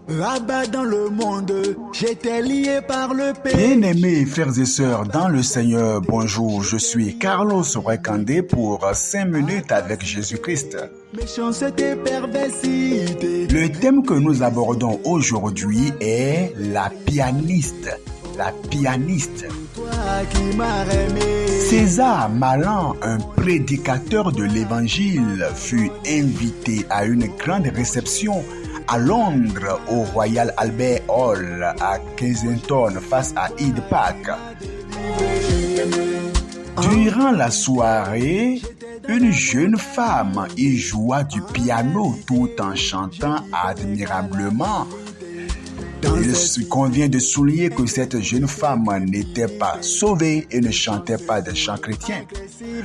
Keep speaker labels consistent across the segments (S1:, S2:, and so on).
S1: Là-bas dans le monde, j'étais lié par le péché.
S2: Bien-aimés frères et sœurs dans le Seigneur, bonjour, je suis Carlos Rekandé pour 5 minutes avec Jésus-Christ.
S1: Méchanceté, perversité.
S2: Le thème que nous abordons aujourd'hui est la pianiste. La pianiste.
S1: Toi qui m'as aimé.
S2: César Malan, un prédicateur de l'évangile, fut invité à une grande réception à Londres au Royal Albert Hall à Kensington face à Hyde Park. Durant la soirée, une jeune femme y joua du piano tout en chantant admirablement. Il convient de souligner que cette jeune femme n'était pas sauvée et ne chantait pas des chants chrétiens.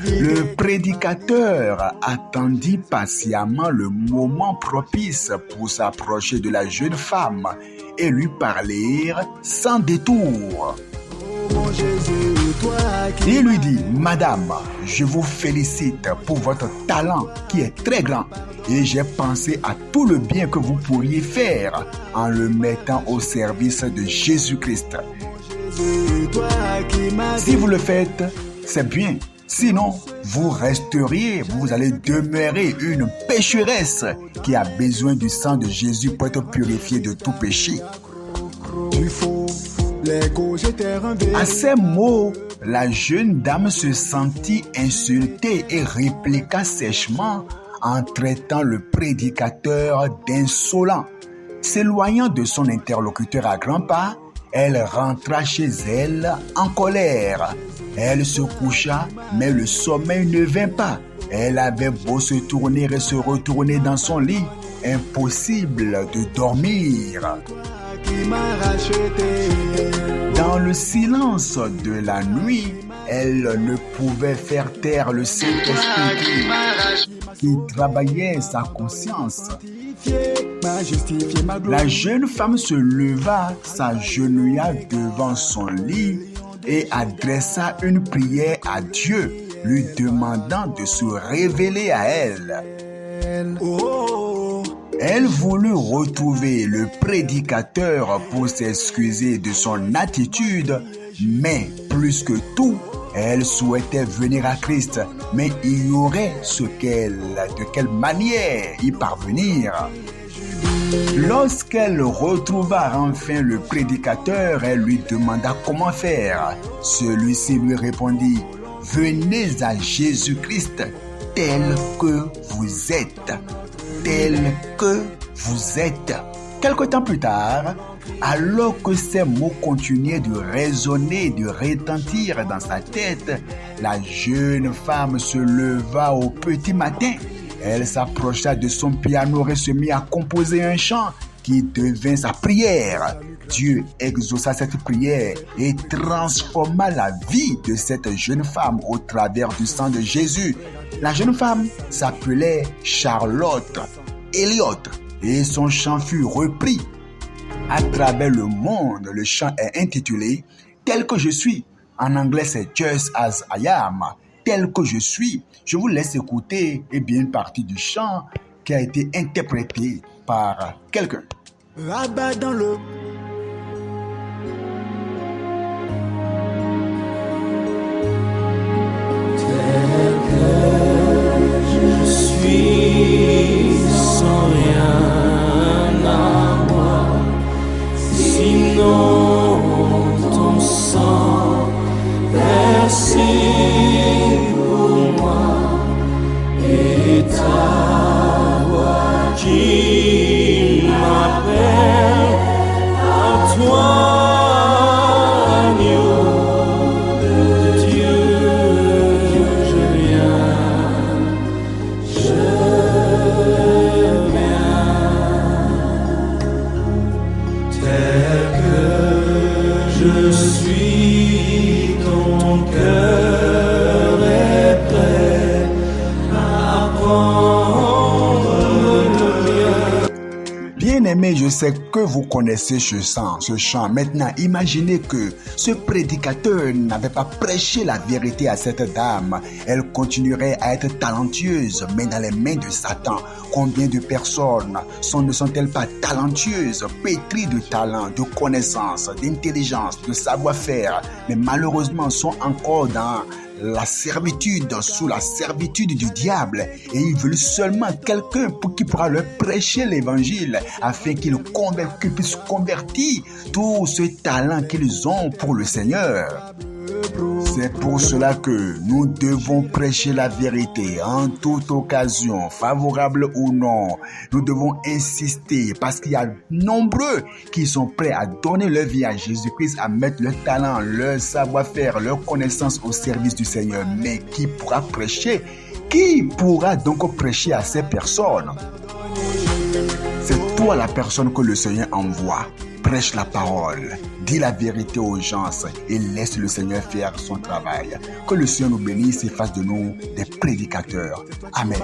S2: Le prédicateur attendit patiemment le moment propice pour s'approcher de la jeune femme et lui parler sans détour. Il lui dit, « Madame, je vous félicite pour votre talent qui est très grand et j'ai pensé à tout le bien que vous pourriez faire en le mettant au service de Jésus-Christ. Si vous le faites, c'est bien. Sinon, vous resteriez, vous allez demeurer une pécheresse qui a besoin du sang de Jésus pour être purifiée de tout péché. » À ces mots, la jeune dame se sentit insultée et répliqua sèchement en traitant le prédicateur d'insolent. S'éloignant de son interlocuteur à grands pas, elle rentra chez elle en colère. Elle se coucha, mais le sommeil ne vint pas. Elle avait beau se tourner et se retourner dans son lit, impossible de dormir. Dans le silence de la nuit, elle ne pouvait faire taire le Saint-Esprit qui travaillait sa conscience. La jeune femme se leva, s'agenouilla devant son lit et adressa une prière à Dieu, lui demandant de se révéler à elle. Elle voulut retrouver le prédicateur pour s'excuser de son attitude, mais plus que tout, elle souhaitait venir à Christ, mais ignorait de quelle manière y parvenir. Lorsqu'elle retrouva enfin le prédicateur, elle lui demanda comment faire. Celui-ci lui répondit, « Venez à Jésus-Christ tel que vous êtes. » Tel que vous êtes. Quelque temps plus tard, alors que ces mots continuaient de résonner, de retentir dans sa tête, la jeune femme se leva au petit matin. Elle s'approcha de son piano et se mit à composer un chant qui devint sa prière. Dieu exauça cette prière et transforma la vie de cette jeune femme au travers du sang de Jésus. La jeune femme s'appelait Charlotte Elliott et son chant fut repris à travers le monde. Le chant est intitulé « Tel que je suis ». En anglais, c'est « Just as I am ». Tel que je suis. Je vous laisse écouter une partie du chant qui a été interprété par quelqu'un.
S1: Là-bas dans le...
S3: Sans rien à moi, sinon ton sang versé pour moi et ta voix qui m'appelle à toi. Je suis, ton cœur est prêt à prendre le mien.
S2: Bien-aimés, je sais que vous connaissez ce chant. Maintenant, imaginez que ce prédicateur n'avait pas prêché la vérité à cette dame. Elle continueraient à être talentueuses, mais dans les mains de Satan. Combien de personnes ne sont-elles pas talentueuses, pétries de talent, de connaissances, d'intelligence, de savoir-faire, mais malheureusement sont encore dans la servitude, sous la servitude du diable, et ils veulent seulement quelqu'un qui pourra leur prêcher l'évangile afin qu'ils puissent convertir tout ce talent qu'ils ont pour le Seigneur. C'est pour cela que nous devons prêcher la vérité en toute occasion, favorable ou non. Nous devons insister parce qu'il y a nombreux qui sont prêts à donner leur vie à Jésus-Christ, à mettre leur talent, leur savoir-faire, leur connaissance au service du Seigneur. Mais qui pourra prêcher? Qui pourra donc prêcher à ces personnes? C'est toi la personne que le Seigneur envoie. Prêche la parole, dis la vérité aux gens et laisse le Seigneur faire son travail. Que le Seigneur nous bénisse et fasse de nous des prédicateurs. Amen.